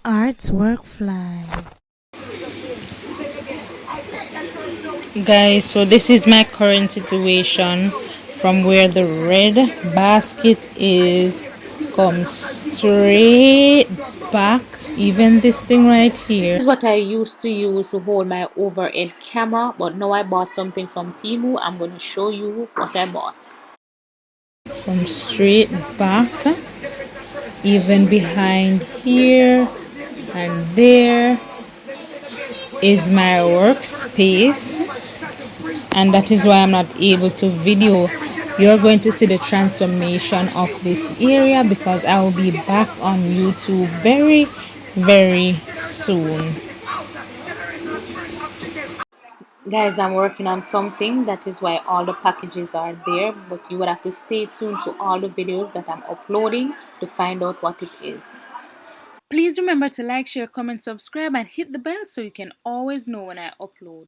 Artwork fly. Guys, so this is my current situation from where the red basket is. Come straight back. Even this thing right here. This is what I used to use to hold my overhead camera, but now I bought something from Temu. I'm going to show you what I bought. Come straight back, even behind here and there is my workspace, and that is why I'm not able to video. You're going to see the transformation of this area because I will be back on YouTube very soon. Guys, I'm working on something, that is why all the packages are there, but you would have to stay tuned to all the videos that I'm uploading to find out what it is. Please remember to like, share, comment, subscribe and hit the bell so you can always know when I upload.